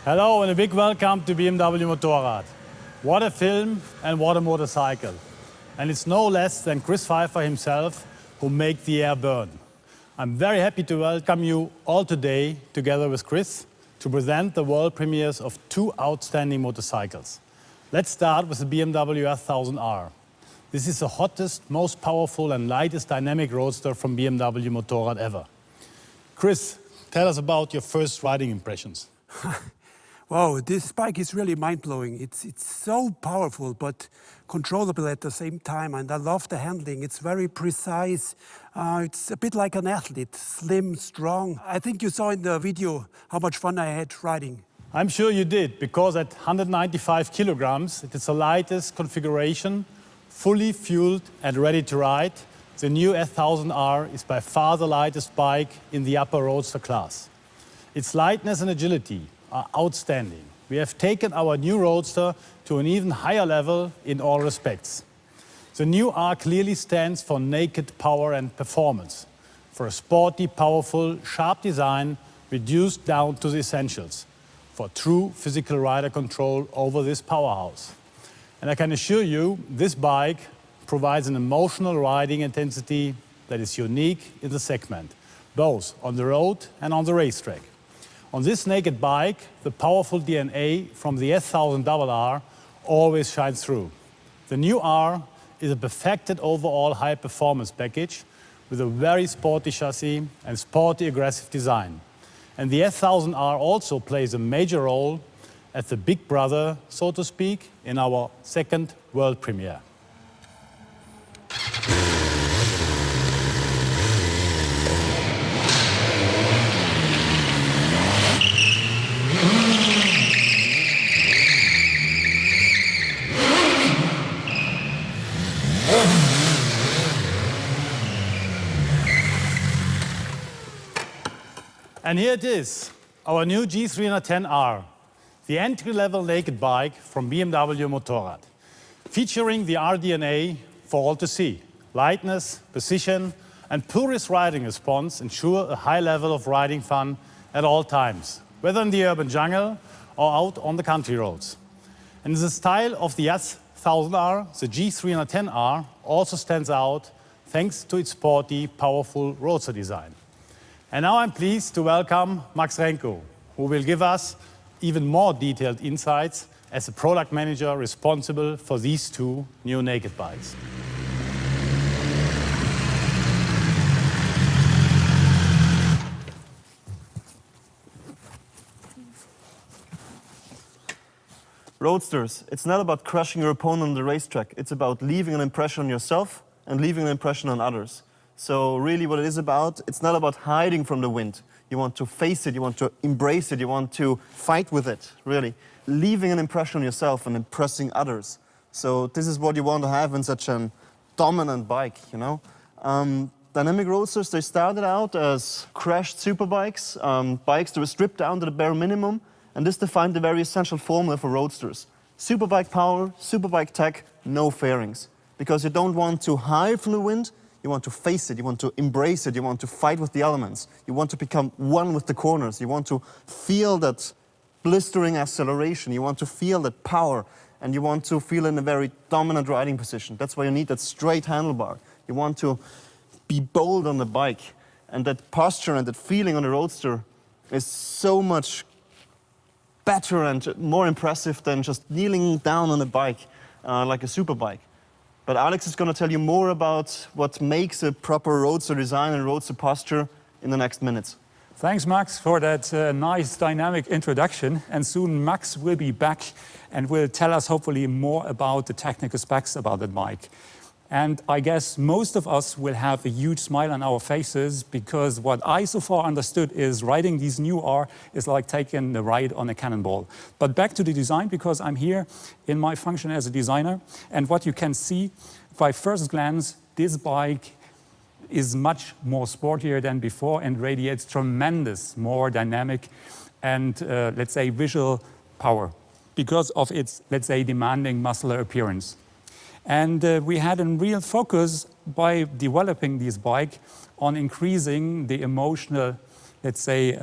Hello and a big welcome to BMW Motorrad. What a film and what a motorcycle. And it's no less than Chris Pfeiffer himself who made the air burn. I'm very happy to welcome you all today together with Chris to present the world premieres of two outstanding motorcycles. Let's start with the BMW S1000R. This is the hottest, most powerful and lightest dynamic roadster from BMW Motorrad ever. Chris, tell us about your first riding impressions. Wow, this bike is really mind-blowing. It's so powerful, but controllable at the same time. And I love the handling. It's very precise. It's a bit like an athlete, slim, strong. I think you saw in the video how much fun I had riding. I'm sure you did, because at 195 kilograms, it is the lightest configuration, fully fueled and ready to ride. The new S1000R is by far the lightest bike in the upper roadster class. Its lightness and agility are outstanding. We have taken our new Roadster to an even higher level in all respects. The new R clearly stands for naked power and performance, for a sporty, powerful, sharp design reduced down to the essentials, for true physical rider control over this powerhouse. And I can assure you, this bike provides an emotional riding intensity that is unique in the segment, both on the road and on the racetrack. On this naked bike, the powerful DNA from the S1000RR always shines through. The new R is a perfected overall high-performance package with a very sporty chassis and sporty aggressive design. And the S1000R also plays a major role as the big brother, so to speak, in our second world premiere. And here it is, our new G310R, the entry-level naked bike from BMW Motorrad, featuring the RDNA for all to see. Lightness, precision, and purest riding response ensure a high level of riding fun at all times, whether in the urban jungle or out on the country roads. And in the style of the S1000R, the G310R also stands out thanks to its sporty, powerful roadster design. And now I'm pleased to welcome Renko, who will give us even more detailed insights as the product manager responsible for these two new naked bikes. Roadsters, it's not about crushing your opponent on the racetrack. It's about leaving an impression on yourself and leaving an impression on others. So really what it is about, it's not about hiding from the wind. You want to face it, you want to embrace it, you want to fight with it, really. Leaving an impression on yourself and impressing others. So this is what you want to have in such a dominant bike, you know. Dynamic Roadsters, they started out as crashed superbikes, bikes that were stripped down to the bare minimum, and this defined the very essential formula for Roadsters. Superbike power, superbike tech, no fairings. Because you don't want to hide from the wind, you want to face it, you want to embrace it, you want to fight with the elements. You want to become one with the corners, you want to feel that blistering acceleration, you want to feel that power, and you want to feel in a very dominant riding position. That's why you need that straight handlebar. You want to be bold on the bike, and that posture and that feeling on the Roadster is so much better and more impressive than just kneeling down on a bike like a superbike. But Alex is going to tell you more about what makes a proper Roadster design and Roadster posture in the next minutes. Thanks, Max, for that nice dynamic introduction. And soon Max will be back and will tell us hopefully more about the technical specs about that bike. And I guess most of us will have a huge smile on our faces, because what I so far understood is riding these new R is like taking a ride on a cannonball. But back to the design, because I'm here in my function as a designer. And what you can see by first glance, this bike is much more sportier than before and radiates tremendous more dynamic and, let's say, visual power because of its, let's say, demanding muscular appearance. And we had a real focus by developing this bike on increasing the emotional, let's say,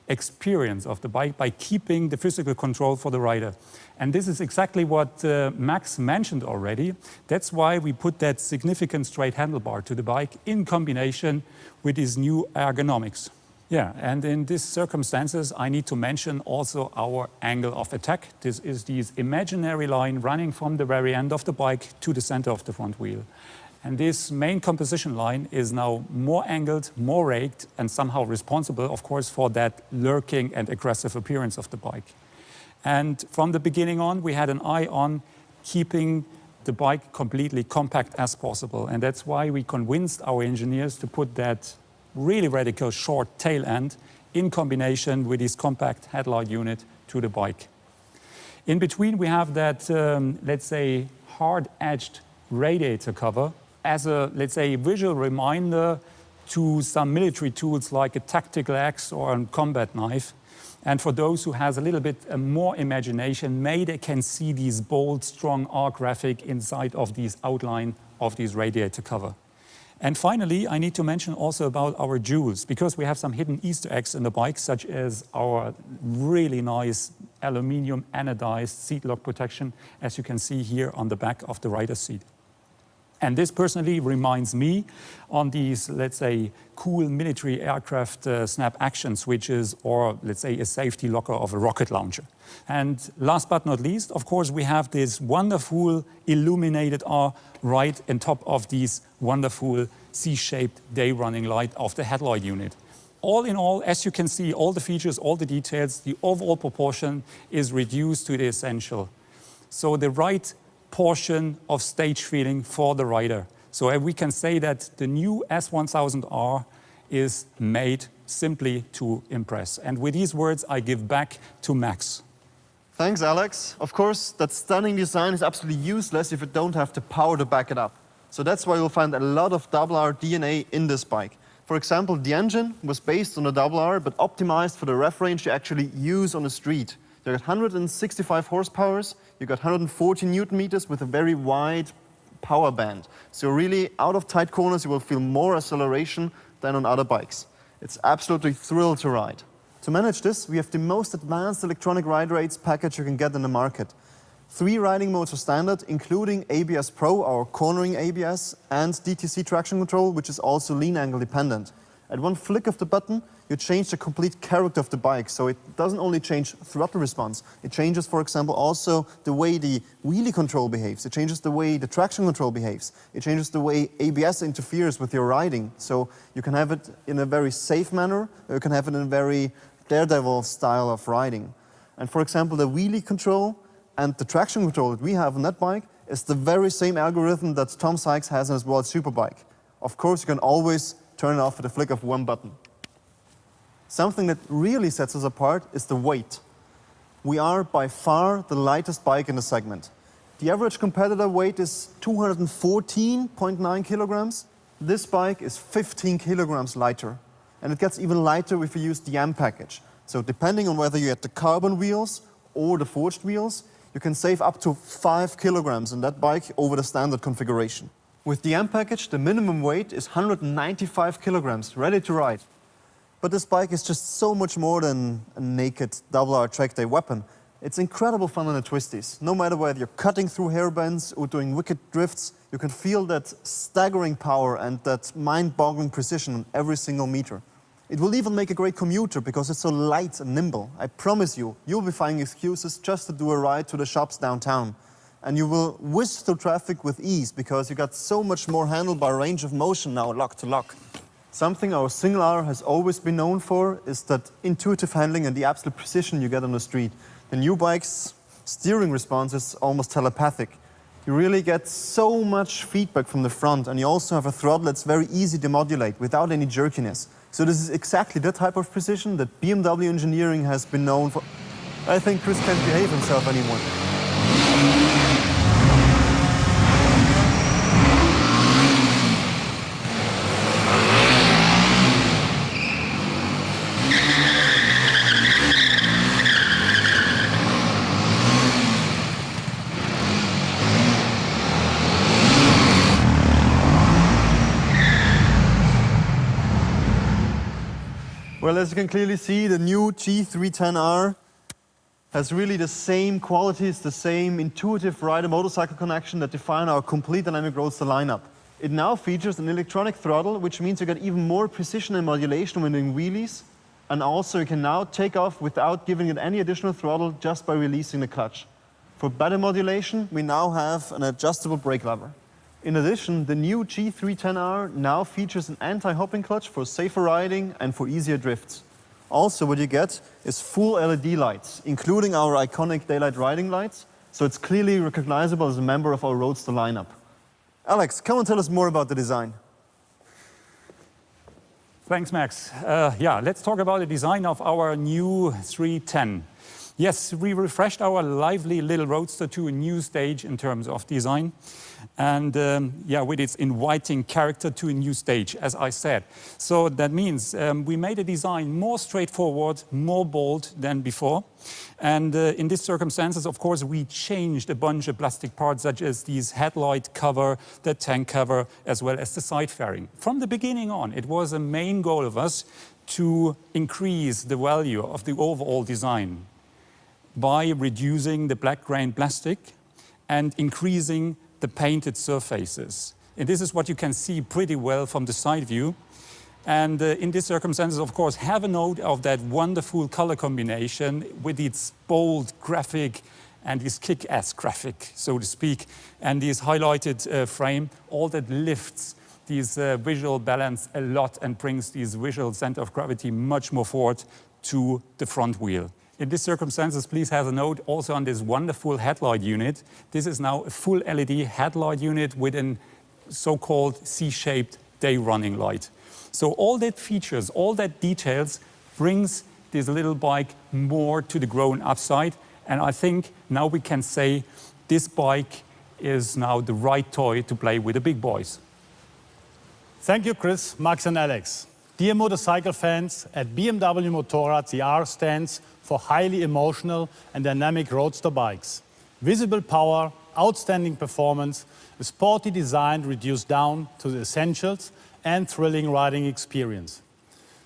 experience of the bike by keeping the physical control for the rider. And this is exactly what Max mentioned already. That's why we put that significant straight handlebar to the bike in combination with these new ergonomics. Yeah, and in these circumstances, I need to mention also our angle of attack. This is this imaginary line running from the very end of the bike to the center of the front wheel. And this main composition line is now more angled, more raked, and somehow responsible, of course, for that lurking and aggressive appearance of the bike. And from the beginning on, we had an eye on keeping the bike completely compact as possible. And that's why we convinced our engineers to put that really radical short tail end in combination with this compact headlight unit to the bike. In between, we have that, let's say, hard-edged radiator cover as a, let's say, visual reminder to some military tools like a tactical axe or a combat knife. And for those who has a little bit more imagination, maybe they can see these bold, strong R graphic inside of these outline of this radiator cover. And finally, I need to mention also about our jewels, because we have some hidden Easter eggs in the bike, such as our really nice aluminium anodized seat lock protection, as you can see here on the back of the rider's seat. And this personally reminds me on these, let's say, cool military aircraft snap action switches, or let's say a safety locker of a rocket launcher. And last but not least, of course, we have this wonderful illuminated R right on top of these wonderful C-shaped day running light of the headlight unit. All in all, as you can see, all the features, all the details, the overall proportion is reduced to the essential. So the right portion of stage feeling for the rider. So we can say that the new S1000R is made simply to impress. And with these words, I give back to Max. Thanks, Alex. Of course, that stunning design is absolutely useless if you don't have the power to back it up. So that's why you'll find a lot of RR DNA in this bike. For example, the engine was based on the RR, but optimized for the rev range you actually use on the street. You got 165 horsepower, you got 140 Newton meters with a very wide power band. So really, out of tight corners, you will feel more acceleration than on other bikes. It's absolutely thrilled to ride. To manage this, we have the most advanced electronic ride rates package you can get in the market. 3 riding modes are standard, including ABS Pro, our cornering ABS, and DTC traction control, which is also lean angle dependent. At one flick of the button, you change the complete character of the bike. So it doesn't only change throttle response, it changes, for example, also the way the wheelie control behaves. It changes the way the traction control behaves. It changes the way ABS interferes with your riding. So you can have it in a very safe manner, or you can have it in a very daredevil style of riding. And for example, the wheelie control And the traction control that we have on that bike is the very same algorithm that Tom Sykes has on his World Superbike. Of course, you can always turn it off with a flick of one button. Something that really sets us apart is the weight. We are by far the lightest bike in the segment. The average competitor weight is 214.9 kilograms. This bike is 15 kilograms lighter. And it gets even lighter if you use the M package. So depending on whether you get the carbon wheels or the forged wheels, you can save up to 5 kilograms on that bike over the standard configuration. With the M package, the minimum weight is 195 kilograms, ready to ride. But this bike is just so much more than a naked double-R track day weapon. It's incredible fun on the twisties. No matter whether you're cutting through hairbends or doing wicked drifts, you can feel that staggering power and that mind-boggling precision on every single meter. It will even make a great commuter because it's so light and nimble. I promise you, you'll be finding excuses just to do a ride to the shops downtown. And you will whiz through traffic with ease because you got so much more handlebar range of motion now lock to lock. Something our single R has always been known for is that intuitive handling and the absolute precision you get on the street. The new bike's steering response is almost telepathic. You really get so much feedback from the front, and you also have a throttle that's very easy to modulate without any jerkiness. So this is exactly the type of precision that BMW engineering has been known for. I think Chris can't behave himself anymore. Well, as you can clearly see, the new G310R has really the same qualities, the same intuitive rider-motorcycle connection that define our complete dynamic Roadster lineup. It now features an electronic throttle, which means you get even more precision and modulation when doing wheelies. And also you can now take off without giving it any additional throttle just by releasing the clutch. For better modulation, we now have an adjustable brake lever. In addition, the new G310R now features an anti-hopping clutch for safer riding and for easier drifts. Also, what you get is full LED lights, including our iconic daylight riding lights, so it's clearly recognizable as a member of our Roadster lineup. Alex, come and tell us more about the design. Thanks, Max. Yeah, let's talk about the design of our new 310. Yes, we refreshed our lively little Roadster to a new stage in terms of design. And yeah, with its inviting character to a new stage, as I said. So that means we made a design more straightforward, more bold than before. And in these circumstances, of course, we changed a bunch of plastic parts, such as these headlight cover, the tank cover, as well as the side fairing. From the beginning on, it was a main goal of us to increase the value of the overall design by reducing the black grain plastic and increasing the painted surfaces. And this is what you can see pretty well from the side view. And in these circumstances, of course, have a note of that wonderful color combination with its bold graphic and this kick-ass graphic, so to speak, and this highlighted frame, all that lifts this visual balance a lot and brings this visual center of gravity much more forward to the front wheel. In these circumstances, please have a note also on this wonderful headlight unit. This is now a full LED headlight unit with a so-called C-shaped day running light. So all that features, all that details brings this little bike more to the grown-up side. And I think now we can say this bike is now the right toy to play with the big boys. Thank you, Chris, Max and Alex. Dear motorcycle fans, at BMW Motorrad, the R stands for highly emotional and dynamic roadster bikes. Visible power, outstanding performance, a sporty design reduced down to the essentials, and thrilling riding experience.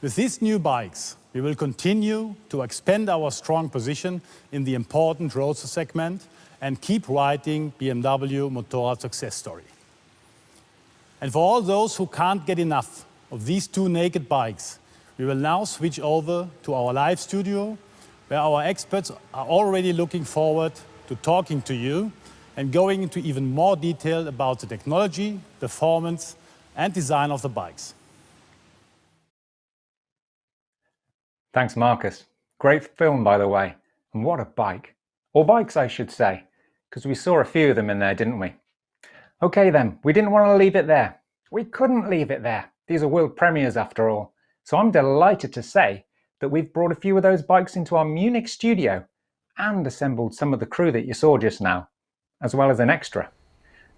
With these new bikes, we will continue to expand our strong position in the important roadster segment and keep writing BMW Motorrad success story. And for all those who can't get enough of these two naked bikes, we will now switch over to our live studio, where our experts are already looking forward to talking to you and going into even more detail about the technology, performance, and design of the bikes. Thanks, Marcus. Great film, by the way. And what a bike. Or bikes, I should say, because we saw a few of them in there, didn't we? Okay then, we didn't want to leave it there. We couldn't leave it there. These are world premieres after all. So I'm delighted to say that we've brought a few of those bikes into our Munich studio and assembled some of the crew that you saw just now, as well as an extra.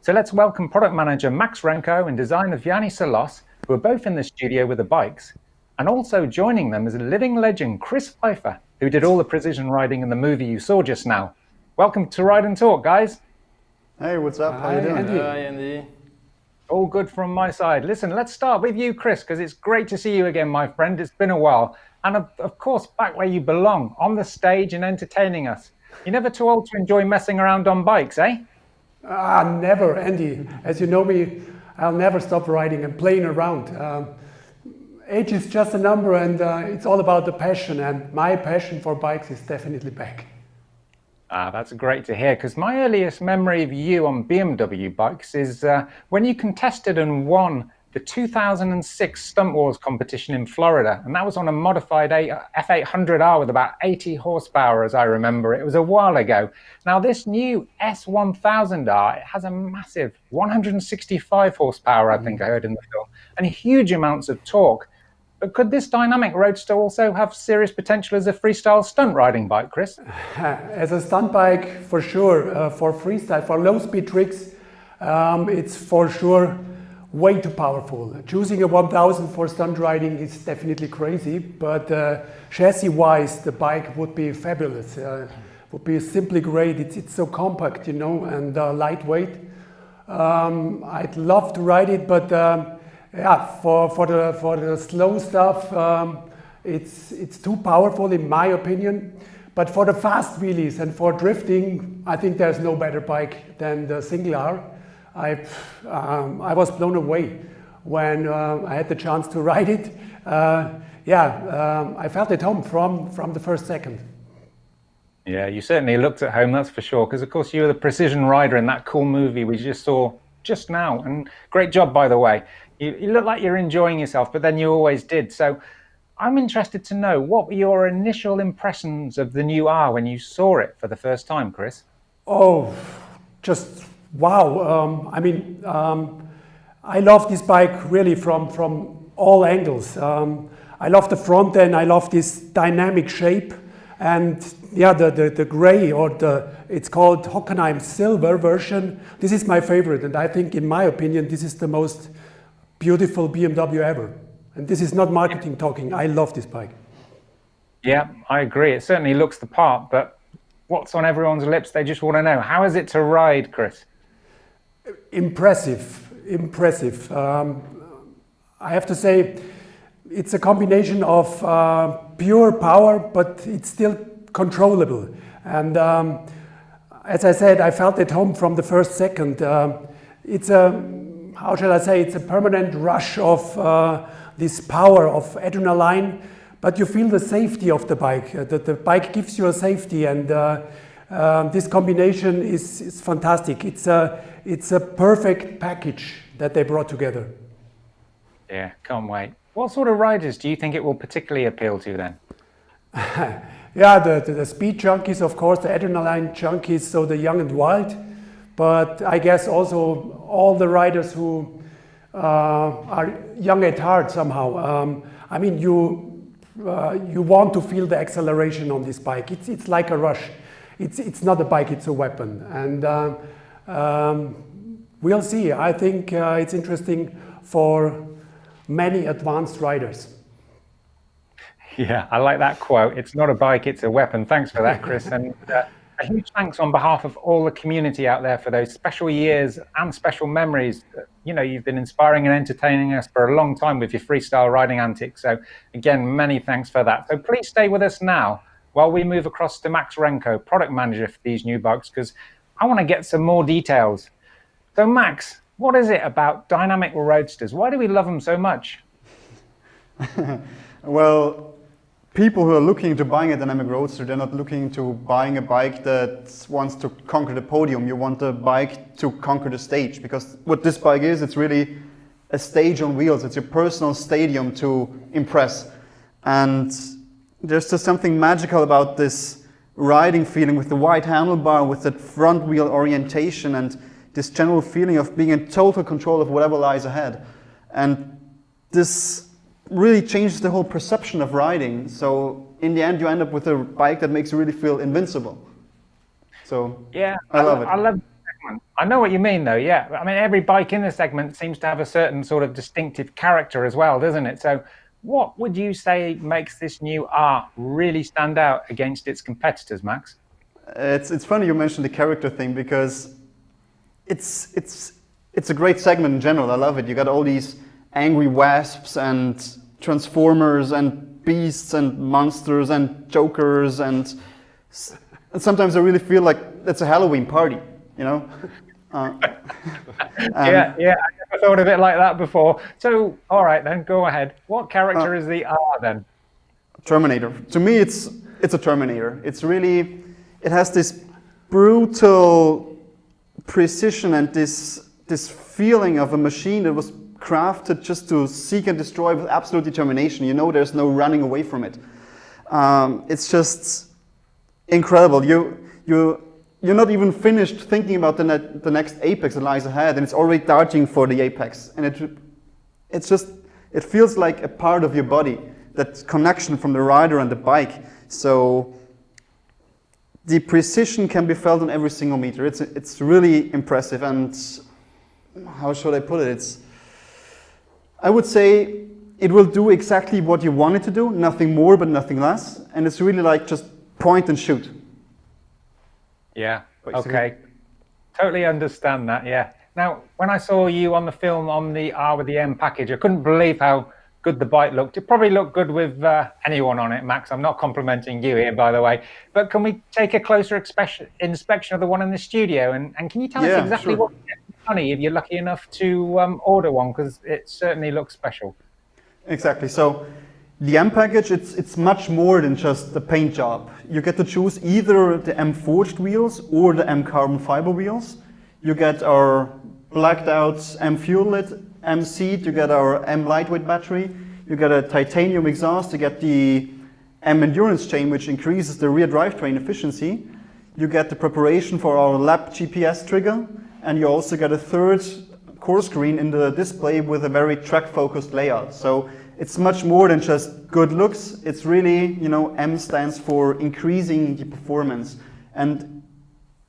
So let's welcome product manager Max Renko and designer Vianney Selosse, who are both in the studio with the bikes, and also joining them is a living legend, Chris Pfeiffer, who did all the precision riding in the movie you saw just now. Welcome to Ride and Talk, guys. Hey, what's up? How you doing? Andy. Hi, Andy. All good from my side. Listen, let's start with you, Chris, because it's great to see you again, my friend. It's been a while. And of course, back where you belong, on the stage and entertaining us. You're never too old to enjoy messing around on bikes, eh? Never, Andy. As you know me, I'll never stop riding and playing around. Age is just a number, and it's all about the passion, and my passion for bikes is definitely back. That's great to hear, because my earliest memory of you on BMW bikes is when you contested and won the 2006 Stunt Wars competition in Florida, and that was on a modified F800R with about 80 horsepower, as I remember. It was a while ago. Now, this new S1000R, it has a massive 165 horsepower, I think I heard in the film, and huge amounts of torque. But could this dynamic Roadster also have serious potential as a freestyle stunt riding bike, Chris? As a stunt bike, for sure, for freestyle, for low speed tricks, it's for sure way too powerful. Choosing a 1000 for stunt riding is definitely crazy, but chassis-wise, the bike would be fabulous. Would be simply great. It's so compact, you know, and lightweight. I'd love to ride it, but yeah, for the slow stuff, it's too powerful in my opinion. But for the fast wheelies and for drifting, I think there's no better bike than the single R. I was blown away when I had the chance to ride it. I felt at home from the first second. Yeah, you certainly looked at home, that's for sure, because of course you were the precision rider in that cool movie we just saw just now, and great job, by the way. You look like you're enjoying yourself, but then you always did. So I'm interested to know, what were your initial impressions of the new R when you saw it for the first time, Chris? Oh, just wow. I love this bike really from all angles. I love the front end, I love this dynamic shape, and yeah, the gray, or it's called Hockenheim silver version. This is my favorite, and I think, in my opinion, this is the most beautiful BMW ever. And this is not marketing talking. I love this bike. Yeah, I agree. It certainly looks the part, but what's on everyone's lips? They just want to know, how is it to ride, Chris? Impressive. I have to say, it's a combination of pure power, but it's still controllable. And as I said, I felt at home from the first second. It's how shall I say, it's a permanent rush of this power of adrenaline, but you feel the safety of the bike. The bike gives you a safety, and this combination is fantastic. It's a perfect package that they brought together. Yeah, can't wait. What sort of riders do you think it will particularly appeal to then? Yeah, the speed junkies, of course, the adrenaline junkies, so the young and wild. But I guess also all the riders who are young at heart somehow. I mean, you want to feel the acceleration on this bike. It's like a rush. It's not a bike, it's a weapon. And we'll see. I think it's interesting for many advanced riders. Yeah, I like that quote. It's not a bike, it's a weapon. Thanks for that, Chris. And a huge thanks on behalf of all the community out there for those special years and special memories. You know, you've been inspiring and entertaining us for a long time with your freestyle riding antics. So again, many thanks for that. So please stay with us now while we move across to Max Renko, product manager for these new bikes, because I want to get some more details. So Max, what is it about dynamic roadsters? Why do we love them so much? Well, people who are looking to buying a dynamic roadster, they're not looking to buying a bike that wants to conquer the podium. You want a bike to conquer the stage, because what this bike is, it's really a stage on wheels. It's your personal stadium to impress. And there's just something magical about this riding feeling with the wide handlebar, with that front wheel orientation, and this general feeling of being in total control of whatever lies ahead. And this really changes the whole perception of riding. So in the end, you end up with a bike that makes you really feel invincible. So yeah, I love it. I love the segment. I know what you mean, though. Yeah, I mean, every bike in the segment seems to have a certain sort of distinctive character as well, doesn't it? So what would you say makes this new R really stand out against its competitors, Max? It's funny you mentioned the character thing, because it's a great segment in general. I love it. You got all these angry wasps and transformers and beasts and monsters and jokers, and sometimes I really feel like that's a Halloween party, you know? Yeah, I never thought of it like that before. So, all right then, go ahead. What character is the R then? Terminator. To me, it's a Terminator. It's really, it has this brutal precision and this feeling of a machine that was crafted just to seek and destroy with absolute determination. You know, there's no running away from it. It's just incredible. You're not even finished thinking about the next apex that lies ahead, and it's already darting for the apex. And it feels like a part of your body, that connection from the rider and the bike. So the precision can be felt on every single meter. It's really impressive, and how should I put it? I would say it will do exactly what you want it to do, nothing more but nothing less, and it's really like just point and shoot. Yeah, Basically. okay. Totally understand that, yeah. Now, when I saw you on the film on the R with the M package, I couldn't believe how good the bike looked. It probably looked good with anyone on it, Max. I'm not complimenting you here, by the way. But can we take a closer inspection of the one in the studio? And can you tell us exactly sure. what you get for money if you're lucky enough to order one? Because it certainly looks special. Exactly. So the M package, it's much more than just the paint job. You get to choose either the M forged wheels or the M carbon fiber wheels. You get our blacked out M fuel lid, M seat, you get our M lightweight battery, you get a titanium exhaust, you get the M endurance chain, which increases the rear drivetrain efficiency. You get the preparation for our lap GPS trigger, and you also get a third core screen in the display with a very track focused layout. So it's much more than just good looks. It's really, you know, M stands for increasing the performance. And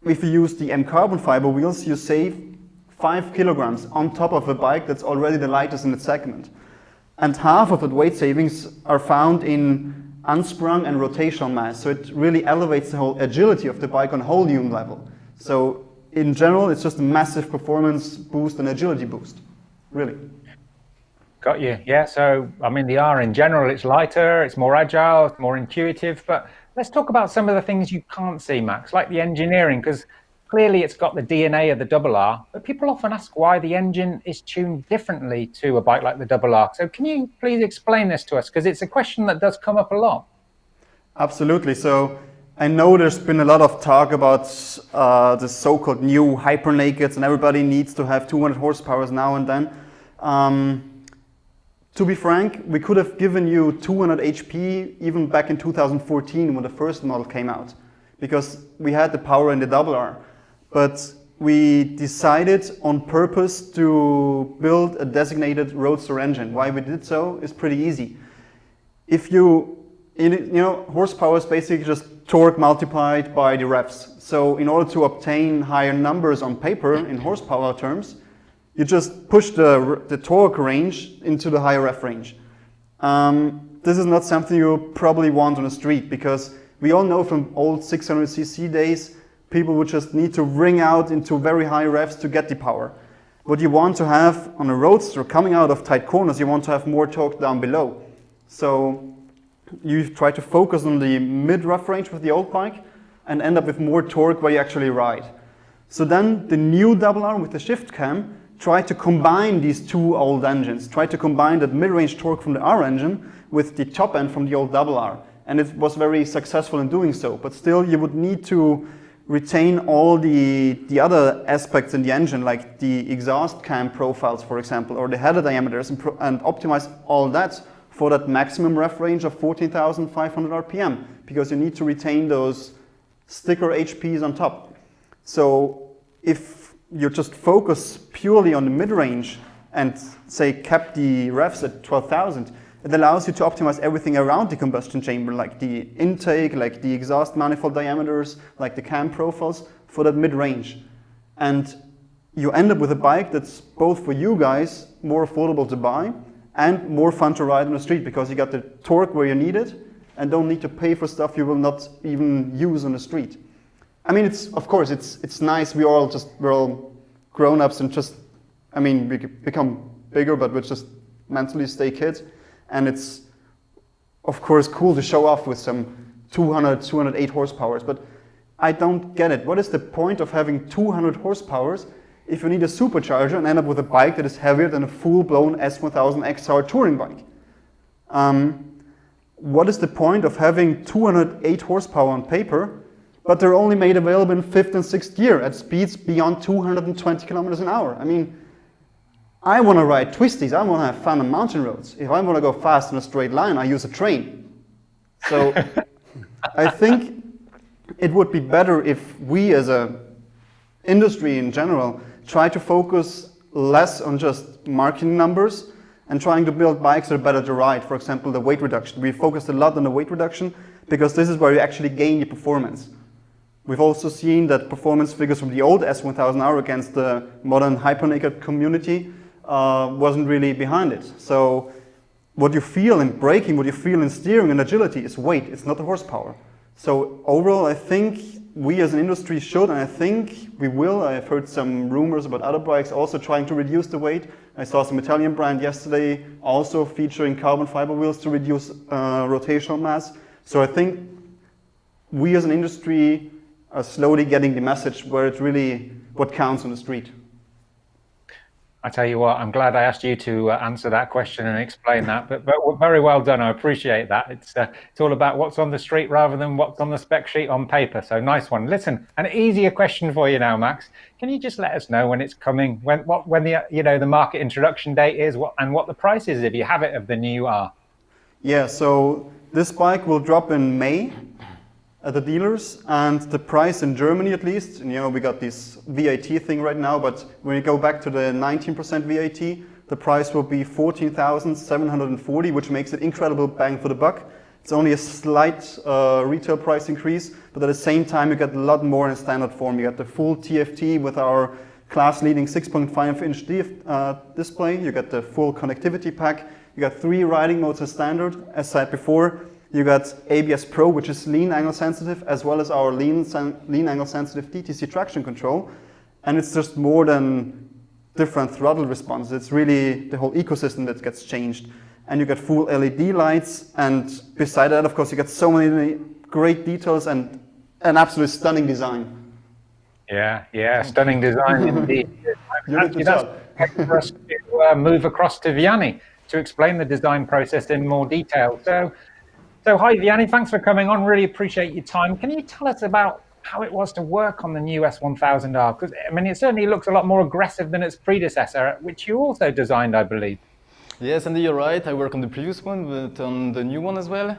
if you use the M carbon fiber wheels, you save 5 kilograms on top of a bike that's already the lightest in its segment. And half of that weight savings are found in unsprung and rotational mass. So it really elevates the whole agility of the bike on a whole new level. So in general, it's just a massive performance boost and agility boost, really. Got you. Yeah, so I mean the R in general, it's lighter, it's more agile, it's more intuitive, but let's talk about some of the things you can't see, Max, like the engineering, because clearly it's got the DNA of the double R, but people often ask why the engine is tuned differently to a bike like the double R. So can you please explain this to us, because it's a question that does come up a lot. Absolutely. So I know there's been a lot of talk about the so-called new hyper nakeds, and everybody needs to have 200 horsepower now and then. To be frank, we could have given you 200 HP even back in 2014 when the first model came out, because we had the power in the double R. But we decided on purpose to build a designated Roadster engine. Why we did so is pretty easy. If you know, horsepower is basically just torque multiplied by the revs. So in order to obtain higher numbers on paper in horsepower terms, you just push the torque range into the higher ref range. This is not something you probably want on the street, because we all know from old 600cc days, people would just need to wring out into very high revs to get the power. What you want to have on a Roadster coming out of tight corners, you want to have more torque down below. So you try to focus on the mid ref range with the old bike and end up with more torque where you actually ride. So then the new double R with the shift cam try to combine these two old engines, try to combine that mid-range torque from the R engine with the top end from the old double R. And it was very successful in doing so, but still you would need to retain all the other aspects in the engine, like the exhaust cam profiles, for example, or the header diameters, and optimize all that for that maximum ref range of 14,500 RPM, because you need to retain those sticker HPs on top. So if you just focus purely on the mid-range and say cap the revs at 12,000, it allows you to optimize everything around the combustion chamber, like the intake, like the exhaust manifold diameters, like the cam profiles for that mid-range. And you end up with a bike that's both for you guys more affordable to buy and more fun to ride on the street, because you got the torque where you need it and don't need to pay for stuff you will not even use on the street. I mean, of course, it's nice. We're all grown-ups and just, I mean, we become bigger, but we just mentally stay kids. And it's, of course, cool to show off with some 208 horsepowers. But I don't get it. What is the point of having 200 horsepowers if you need a supercharger and end up with a bike that is heavier than a full-blown S1000 XR touring bike? What is the point of having 208 horsepower on paper, but they're only made available in 5th and 6th gear at speeds beyond 220 kilometers an hour? I mean, I want to ride twisties, I want to have fun on mountain roads. If I want to go fast in a straight line, I use a train. So I think it would be better if we as a industry in general try to focus less on just marketing numbers and trying to build bikes that are better to ride. For example, the weight reduction. We focused a lot on the weight reduction because this is where you actually gain your performance. We've also seen that performance figures from the old S1000R against the modern hypernaked community wasn't really behind it. So what you feel in braking, what you feel in steering and agility is weight, it's not the horsepower. So overall, I think we as an industry should, and I think we will. I've heard some rumors about other bikes also trying to reduce the weight. I saw some Italian brand yesterday also featuring carbon fiber wheels to reduce rotational mass. So I think we as an industry are slowly getting the message where it's really what counts on the street. I tell you what, I'm glad I asked you to answer that question and explain that, but very well done. I appreciate that. It's all about what's on the street rather than what's on the spec sheet on paper. So nice one. Listen, an easier question for you now, Max. Can you just let us know when it's coming, when the market introduction date is, and what the price is, if you have it, of the new R? Yeah, so this bike will drop in May at the dealers, and the price in Germany at least, and, you know, we got this VAT thing right now, but when you go back to the 19% VAT, the price will be 14,740, which makes it incredible bang for the buck. It's only a slight retail price increase, but at the same time you get a lot more in standard form. You get the full TFT with our class-leading 6.5-inch display. You get the full connectivity pack. You got 3 riding modes as standard, as said before. You got ABS Pro, which is lean angle sensitive, as well as our lean angle sensitive DTC traction control. And it's just more than different throttle responses. It's really the whole ecosystem that gets changed. And you get full LED lights. And beside that, of course, you get so many great details and an absolutely stunning design. Yeah, stunning design indeed. You did the job. For us to move across to Vianney to explain the design process in more detail. So hi, Vianney, thanks for coming on. Really appreciate your time. Can you tell us about how it was to work on the new S1000R? Because, I mean, it certainly looks a lot more aggressive than its predecessor, which you also designed, I believe. Yes, Andy, you're right. I worked on the previous one, but on the new one as well,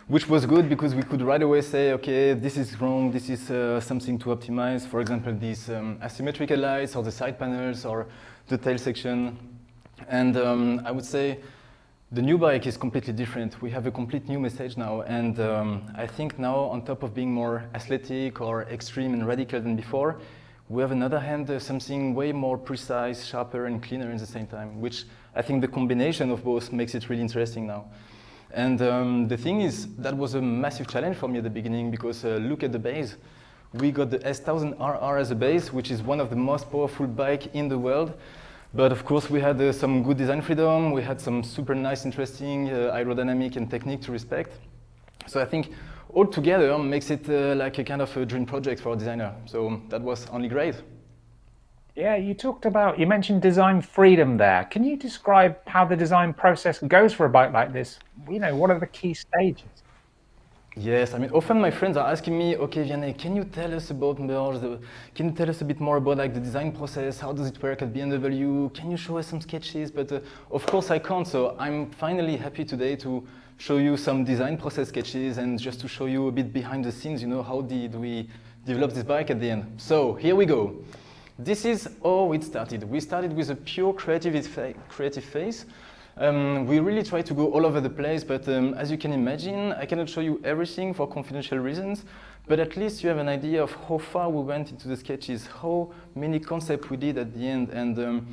which was good because we could right away say, okay, this is wrong, this is something to optimize. For example, these asymmetrical lights or the side panels or the tail section. And I would say, the new bike is completely different. We have a complete new message now, and I think now, on top of being more athletic or extreme and radical than before, we have on the other hand something way more precise, sharper and cleaner at the same time, which I think the combination of both makes it really interesting now. And the thing is, that was a massive challenge for me at the beginning, because look at the base. We got the S1000RR as a base, which is one of the most powerful bikes in the world. But of course, we had some good design freedom. We had some super nice, interesting aerodynamic and technique to respect. So I think all together makes it like a kind of a dream project for a designer. So that was only great. Yeah, you mentioned design freedom there. Can you describe how the design process goes for a bike like this? You know, what are the key stages? Yes, I mean, often my friends are asking me, okay, Vianney, can you tell us about Merge? Can you tell us a bit more about like the design process? How does it work at BMW? Can you show us some sketches? But of course I can't, so I'm finally happy today to show you some design process sketches and just to show you a bit behind the scenes, you know, how did we develop this bike at the end. So here we go. This is how it started. We started with a pure creative phase. We really try to go all over the place, but as you can imagine, I cannot show you everything for confidential reasons, but at least you have an idea of how far we went into the sketches, how many concepts we did at the end, and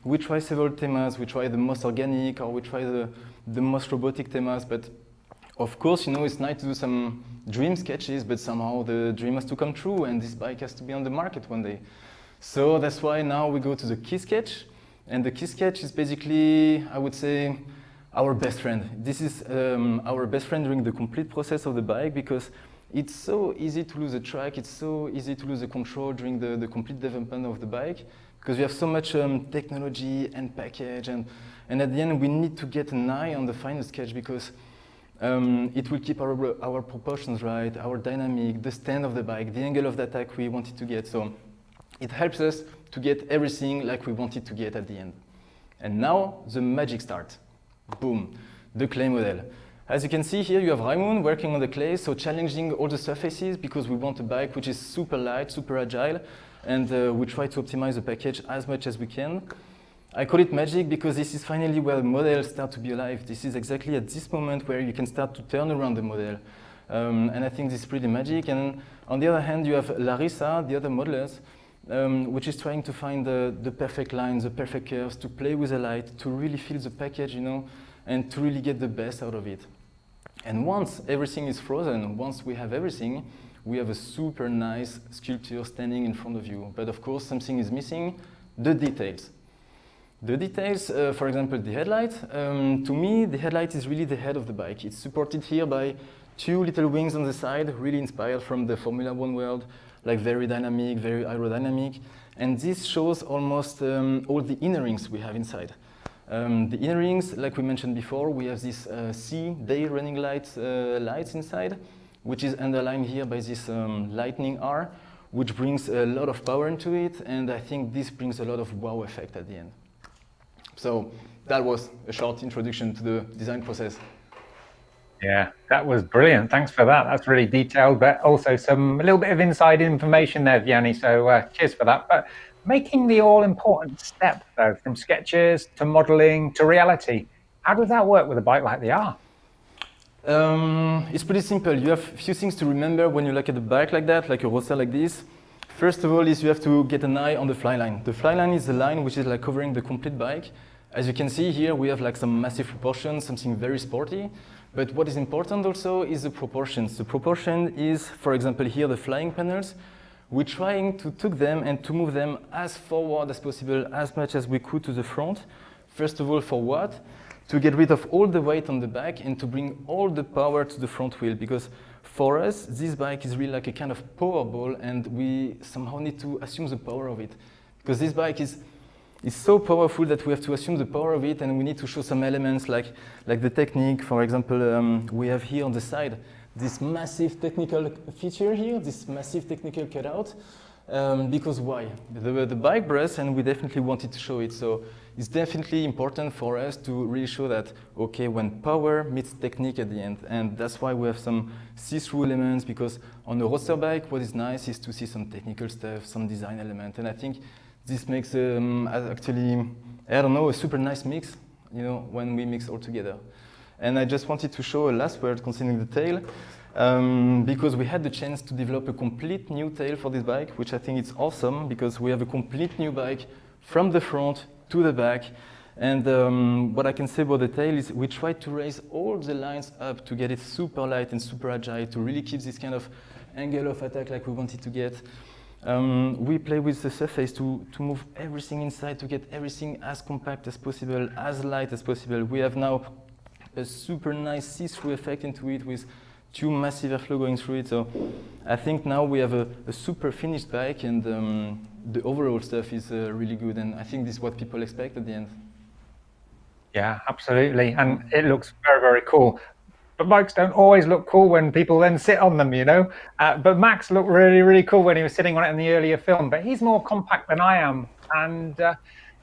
we try several themes. We try the most organic, or we try the most robotic themes, but of course, you know, it's nice to do some dream sketches, but somehow the dream has to come true, and this bike has to be on the market one day. So that's why now we go to the key sketch. And the key sketch is basically, I would say, our best friend. This is our best friend during the complete process of the bike, because it's so easy to lose the track, it's so easy to lose the control during the complete development of the bike, because we have so much technology and package, and at the end we need to get an eye on the final sketch, because it will keep our proportions right, our dynamic, the stand of the bike, the angle of the attack we wanted to get. So it helps us to get everything like we wanted to get at the end. And now the magic starts. Boom, the clay model. As you can see here, you have Raimund working on the clay, so challenging all the surfaces, because we want a bike which is super light, super agile, and we try to optimize the package as much as we can. I call it magic because this is finally where the models start to be alive. This is exactly at this moment where you can start to turn around the model. And I think this is pretty magic. And on the other hand, you have Larissa, the other modelers, which is trying to find the perfect lines, the perfect curves, to play with the light, to really feel the package, you know, and to really get the best out of it. And once everything is frozen, once we have everything, we have a super nice sculpture standing in front of you. But of course, something is missing, the details. The details, for example, the headlight. To me, the headlight is really the head of the bike. It's supported here by two little wings on the side, really inspired from the Formula One world, like very dynamic, very aerodynamic. And this shows almost all the inner rings we have inside. The inner rings, like we mentioned before, we have this day running lights inside, which is underlined here by this lightning R, which brings a lot of power into it. And I think this brings a lot of wow effect at the end. So that was a short introduction to the design process. Yeah, that was brilliant. Thanks for that. That's really detailed, but also a little bit of inside information there, Vianney. So cheers for that. But making the all-important step, though, from sketches to modeling to reality, how does that work with a bike like the R? It's pretty simple. You have a few things to remember when you look at a bike like that, like a Roadster like this. First of all, is you have to get an eye on the fly line. The fly line is the line which is like covering the complete bike. As you can see here, we have like some massive proportions, something very sporty. But what is important also is the proportions. The proportion is, for example, here the flying panels. We're trying to take them and to move them as forward as possible, as much as we could to the front. First of all, for what? To get rid of all the weight on the back and to bring all the power to the front wheel. Because for us, this bike is really like a kind of power ball, and we somehow need to assume the power of it. Because this bike is so powerful that we have to assume the power of it, and we need to show some elements like the technique. For example, we have here on the side this massive technical feature here, this massive technical cutout. Because why? The bike breasts, and we definitely wanted to show it. So it's definitely important for us to really show that, okay, when power meets technique at the end. And that's why we have some see-through elements, because on a Roadster bike, what is nice is to see some technical stuff, some design element. And I think this makes actually, I don't know, a super nice mix, you know, when we mix all together. And I just wanted to show a last word concerning the tail, because we had the chance to develop a complete new tail for this bike, which I think is awesome, because we have a complete new bike from the front to the back. And what I can say about the tail is we tried to raise all the lines up to get it super light and super agile, to really keep this kind of angle of attack like we wanted to get. We play with the surface to move everything inside, to get everything as compact as possible, as light as possible. We have now a super nice see-through effect into it with two massive airflow going through it. So I think now we have a super finished bike, and the overall stuff is really good. And I think this is what people expect at the end. Yeah, absolutely. And it looks very, very cool. but bikes don't always look cool when people then sit on them, you know. But Max looked really, really cool when he was sitting on it in the earlier film, but he's more compact than I am. And,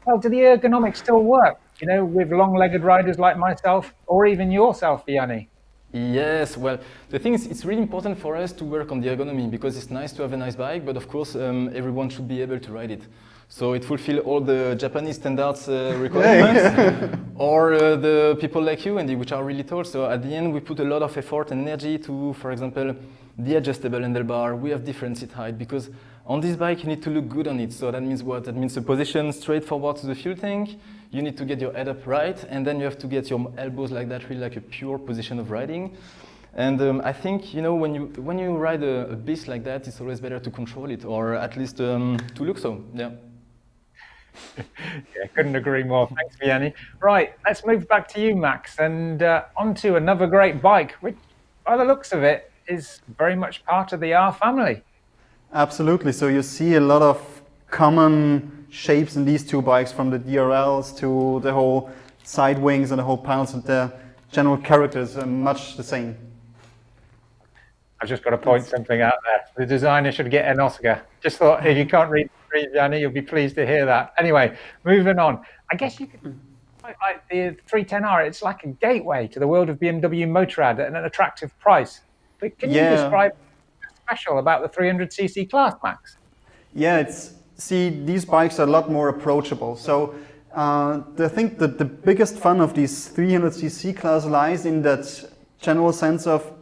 well, do the ergonomics still work, you know, with long-legged riders like myself, or even yourself, Vianney? Yes, well, the thing is, it's really important for us to work on the ergonomy because it's nice to have a nice bike, but of course, everyone should be able to ride it. So it fulfills all the Japanese standards requirements, or the people like you, Andy, which are really tall. So at the end, we put a lot of effort and energy to, for example, the adjustable handlebar. We have different seat height because on this bike, you need to look good on it. So that means what? That means a position straight forward to the fuel tank. You need to get your head up right, and then you have to get your elbows like that, really like a pure position of riding. And I think, you know, when you ride a beast like that, it's always better to control it, or at least to look so, yeah. Yeah, couldn't agree more. Thanks, Vianney. Right, let's move back to you, Max, and onto another great bike, which, by the looks of it, is very much part of the R family. Absolutely. So you see a lot of common shapes in these two bikes, from the DRLs to the whole side wings and the whole panels, and the general characters are much the same. I've just got to point something out there. The designer should get an Oscar. Just thought, if you can't read Vianney, you'll be pleased to hear that. Anyway, moving on. I guess you could, like the 310R, it's like a gateway to the world of BMW Motorrad at an attractive price. But can you describe what's special about the 300cc class, Max? Yeah, see, these bikes are a lot more approachable. So I think that the biggest fun of these 300cc class lies in that general sense of,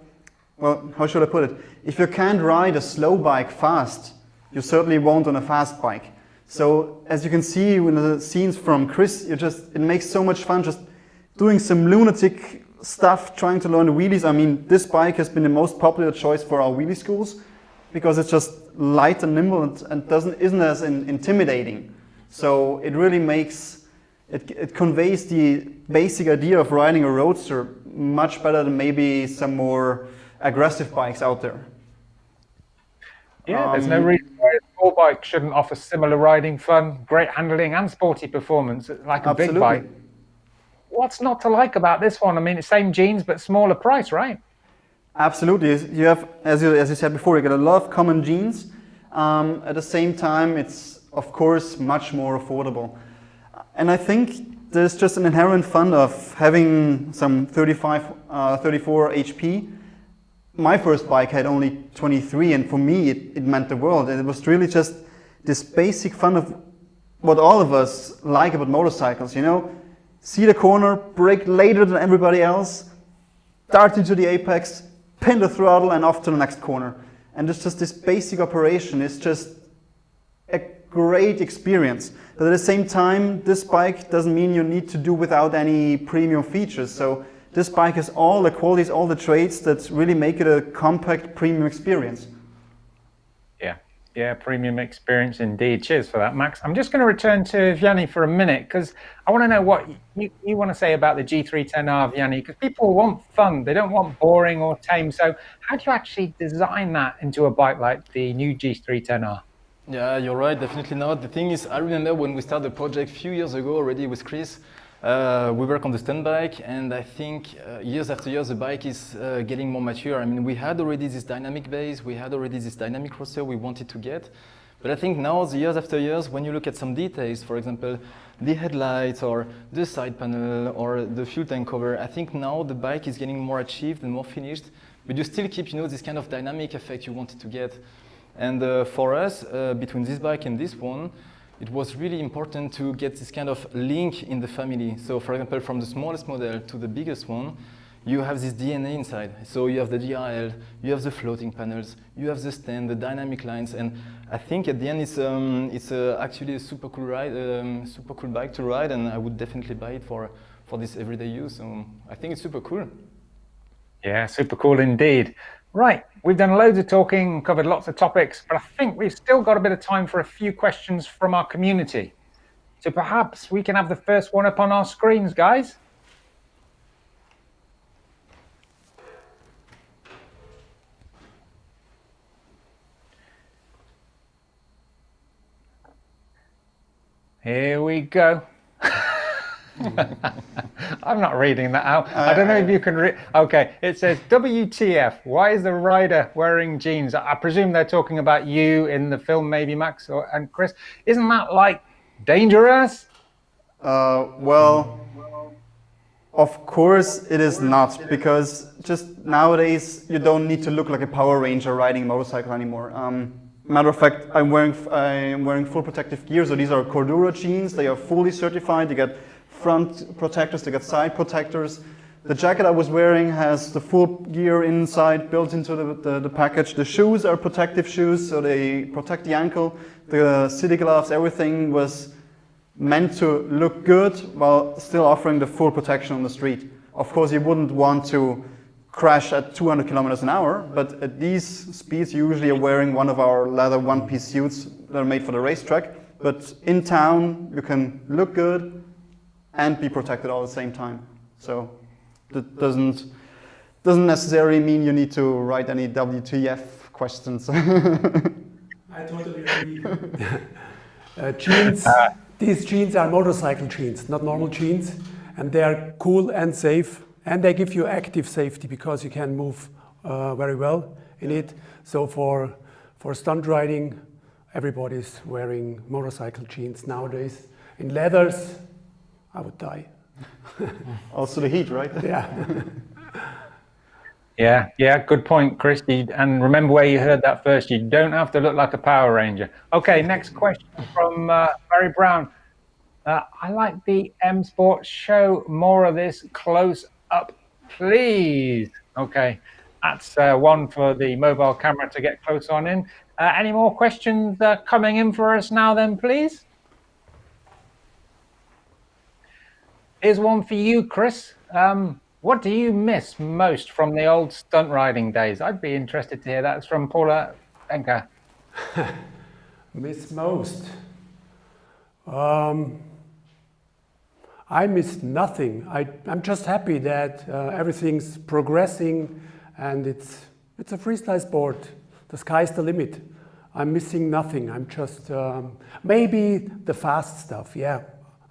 well, how should I put it? If you can't ride a slow bike fast, you certainly won't on a fast bike. So as you can see in the scenes from Chris, it makes so much fun just doing some lunatic stuff, trying to learn the wheelies. I mean, this bike has been the most popular choice for our wheelie schools because it's just light and nimble and isn't as intimidating. So it really it conveys the basic idea of riding a Roadster much better than maybe some more aggressive bikes out there. Yeah, there's no reason why a small bike shouldn't offer similar riding fun, great handling and sporty performance like a big bike. What's not to like about this one? I mean, it's same jeans, but smaller price, right? Absolutely. You have, as you said before, you get a lot of common genes. At the same time, it's, of course, much more affordable. And I think there's just an inherent fun of having some 34 HP. My first bike had only 23, and for me, it meant the world. And it was really just this basic fun of what all of us like about motorcycles, you know? See the corner, brake later than everybody else, dart into the apex, pin the throttle, and off to the next corner. And it's just this basic operation is just a great experience. But at the same time, this bike doesn't mean you need to do without any premium features. So this bike has all the qualities, all the traits that really make it a compact premium experience. Yeah, premium experience indeed. Cheers for that, Max. I'm just going to return to Vianney for a minute because I want to know what you want to say about the G310R, Vianney, because people want fun. They don't want boring or tame. So how do you actually design that into a bike like the new G310R? Yeah, you're right, definitely not. The thing is, I remember when we started the project a few years ago already with Chris, we work on the stunt bike, and I think years after years the bike is getting more mature. I mean, we had already this dynamic base, we had already this dynamic roadster we wanted to get, but I think now, the years after years, when you look at some details, for example, the headlights or the side panel or the fuel tank cover, I think now the bike is getting more achieved and more finished, but you still keep, you know, this kind of dynamic effect you wanted to get. And for us, between this bike and this one, it was really important to get this kind of link in the family. So for example, from the smallest model to the biggest one, you have this DNA inside. So you have the DRL, you have the floating panels, you have the stand, the dynamic lines, and I think at the end it's actually a super cool ride, super cool bike to ride, and I would definitely buy it for this everyday use. So I think it's super cool. Yeah, super cool indeed. Right, we've done loads of talking, covered lots of topics, but I think we've still got a bit of time for a few questions from our community. So perhaps we can have the first one up on our screens, guys. Here we go. I'm not reading that out. I don't know if you can read. Okay, it says, WTF, why is the rider wearing jeans? I presume they're talking about you in the film, maybe, Max and Chris. Isn't that, like, dangerous? Well, of course it is not, because just nowadays you don't need to look like a Power Ranger riding a motorcycle anymore. Matter of fact, I'm wearing full protective gear, so these are Cordura jeans. They are fully certified. You get front protectors, you get side protectors. The jacket I was wearing has the full gear inside built into the package. The shoes are protective shoes, so they protect the ankle. The city gloves, everything was meant to look good while still offering the full protection on the street. Of course, you wouldn't want to crash at 200 kilometers an hour, but at these speeds you usually are wearing one of our leather one-piece suits that are made for the racetrack. But in town you can look good and be protected all at the same time. So that doesn't necessarily mean you need to write any WTF questions. I totally agree. Jeans, these jeans are motorcycle jeans, not normal jeans, and they are cool and safe. And they give you active safety because you can move very well in it. So for stunt riding, everybody's wearing motorcycle jeans nowadays. In leathers, I would die. Also the heat, right? Yeah. Yeah, good point, Chris. And remember where you heard that first. You don't have to look like a Power Ranger. Okay, next question from Barry Brown. I like the M Sport. Show more of this close up, please. Okay, that's one for the mobile camera to get close on in. Any more questions coming in for us now then, please? Here's one for you, Chris. What do you miss most from the old stunt riding days? I'd be interested to hear that. It's from Paula Renko. Miss most? I miss nothing. I'm just happy that everything's progressing and it's a freestyle sport. The sky's the limit. I'm missing nothing. I'm just, maybe the fast stuff. Yeah,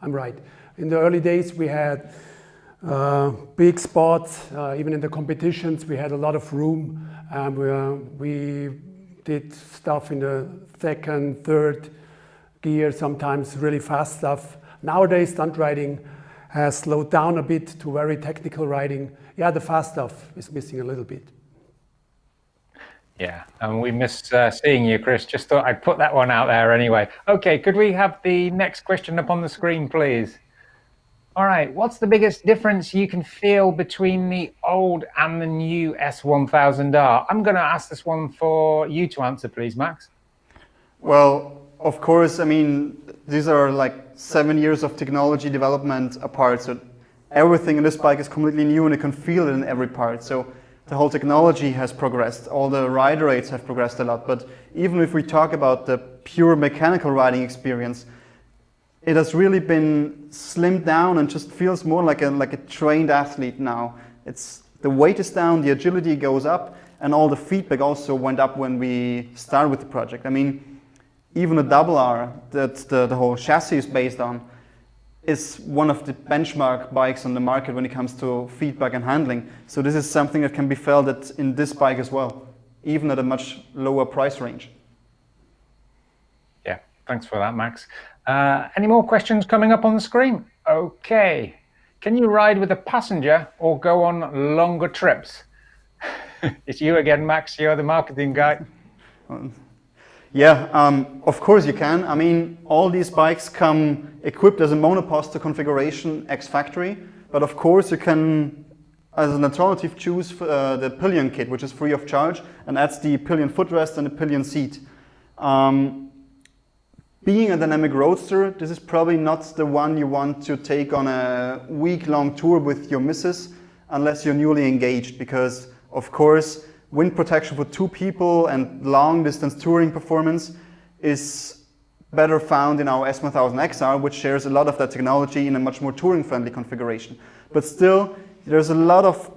I'm right. In the early days we had big spots, even in the competitions we had a lot of room. We did stuff in the second, third gear, sometimes really fast stuff. Nowadays, stunt riding has slowed down a bit to very technical riding. Yeah, the fast stuff is missing a little bit. Yeah, and we miss seeing you, Chris. Just thought I'd put that one out there anyway. Okay, could we have the next question up on the screen, please? All right, what's the biggest difference you can feel between the old and the new S1000R? I'm going to ask this one for you to answer, please, Max. Well, of course, I mean, these are like 7 years of technology development apart, so everything in this bike is completely new and you can feel it in every part. So the whole technology has progressed, all the ride rates have progressed a lot, but even if we talk about the pure mechanical riding experience, it has really been slimmed down and just feels more like a trained athlete now. The weight is down, the agility goes up, and all the feedback also went up when we started with the project. I mean, even a double R that the whole chassis is based on is one of the benchmark bikes on the market when it comes to feedback and handling. So this is something that can be felt in this bike as well, even at a much lower price range. Yeah, thanks for that, Max. Any more questions coming up on the screen? Okay. Can you ride with a passenger or go on longer trips? It's you again, Max. You're the marketing guy. Yeah, of course you can. I mean, all these bikes come equipped as a monoposter configuration ex-factory, but of course you can, as an alternative, choose the pillion kit, which is free of charge, and adds the pillion footrest and the pillion seat. Being a dynamic roadster, this is probably not the one you want to take on a week-long tour with your missus, unless you're newly engaged, because of course, wind protection for 2 people and long-distance touring performance is better found in our S1000 XR, which shares a lot of that technology in a much more touring-friendly configuration. But still, there's a lot of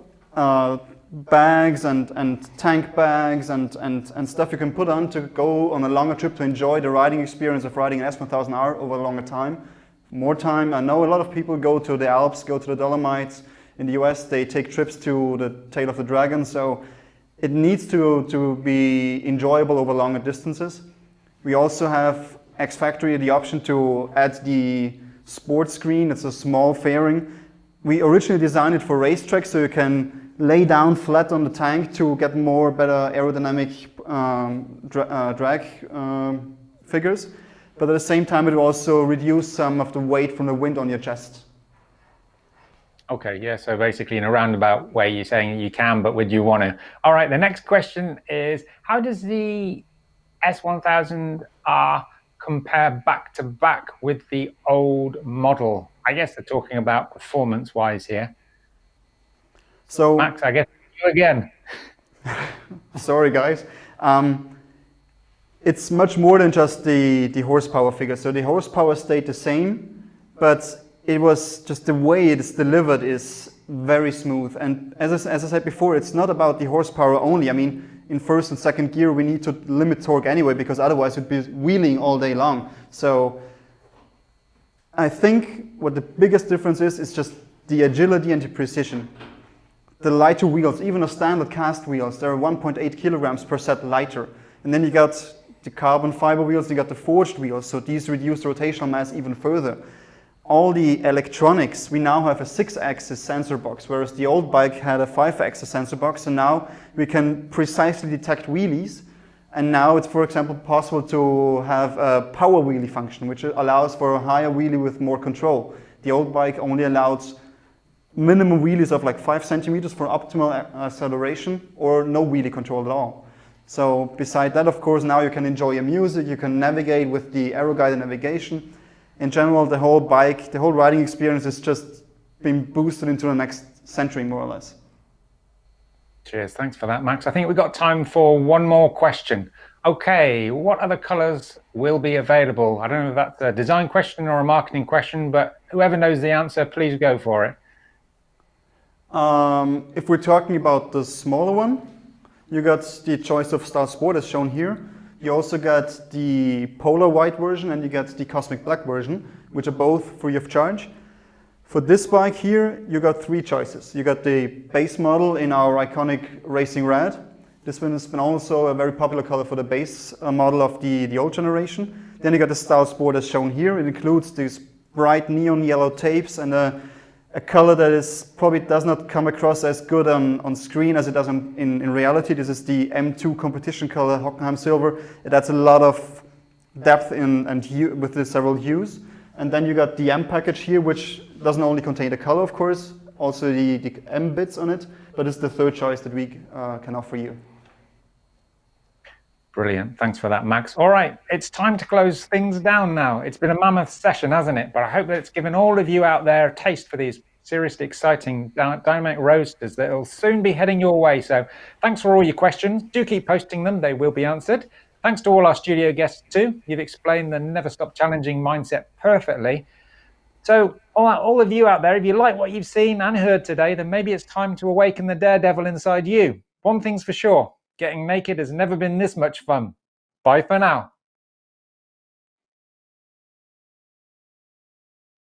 bags and tank bags and stuff you can put on to go on a longer trip to enjoy the riding experience of riding an S1000R over a longer time. more time. I know a lot of people go to the Alps, go to the Dolomites. In the US, they take trips to the Tail of the Dragon, so it needs to be enjoyable over longer distances. We also have X Factory the option to add the sports screen. It's a small fairing. We originally designed it for racetracks, so you can lay down flat on the tank to get better aerodynamic drag figures. But at the same time, it will also reduce some of the weight from the wind on your chest. Okay, yeah, so basically in a roundabout way, you're saying you can, but would you want to? All right, the next question is, how does the S1000R compare back to back with the old model? I guess they're talking about performance-wise here. So, Max, I guess you again. Sorry, guys. It's much more than just the horsepower figure. So the horsepower stayed the same, but it was just the way it's delivered is very smooth. And as I said before, it's not about the horsepower only. I mean, in first and second gear, we need to limit torque anyway, because otherwise we'd be wheeling all day long. So I think what the biggest difference is just the agility and the precision. The lighter wheels, even the standard cast wheels, they're 1.8 kilograms per set lighter. And then you got the carbon fiber wheels, you got the forged wheels, so these reduce the rotational mass even further. All the electronics, we now have a 6-axis sensor box, whereas the old bike had a 5-axis sensor box, and now we can precisely detect wheelies. And now it's, for example, possible to have a power wheelie function, which allows for a higher wheelie with more control. The old bike only allowed minimum wheelies of like 5 centimeters for optimal acceleration, or no wheelie control at all. So beside that, of course, now you can enjoy your music, you can navigate with the aero guided navigation. In general, the whole bike, the whole riding experience is just being boosted into the next century, more or less. Cheers, thanks for that, Max. I think we've got time for one more question. Okay, what other colors will be available? I don't know if that's a design question or a marketing question, but whoever knows the answer, please go for it. If we're talking about the smaller one, you got the choice of Style Sport as shown here. You also got the Polar White version and you got the Cosmic Black version, which are both free of charge. For this bike here, you got 3 choices. You got the base model in our iconic Racing Red. This one has been also a very popular color for the base model of the old generation. Then you got the Style Sport as shown here. It includes these bright neon yellow tapes and a color that is probably does not come across as good on screen as it does in reality. This is the M2 competition color, Hockenheim Silver. It adds a lot of depth and hue with the several hues. And then you got the M package here, which doesn't only contain the color, of course, also the M bits on it, but it's the 3rd choice that we can offer you. Brilliant, thanks for that, Max. All right, it's time to close things down now. It's been a mammoth session, hasn't it? But I hope that it's given all of you out there a taste for these seriously exciting dynamic roadsters that will soon be heading your way. So thanks for all your questions. Do keep posting them, they will be answered. Thanks to all our studio guests too. You've explained the never stop challenging mindset perfectly. So all of you out there, if you like what you've seen and heard today, then maybe it's time to awaken the daredevil inside you. One thing's for sure, getting naked has never been this much fun. Bye for now.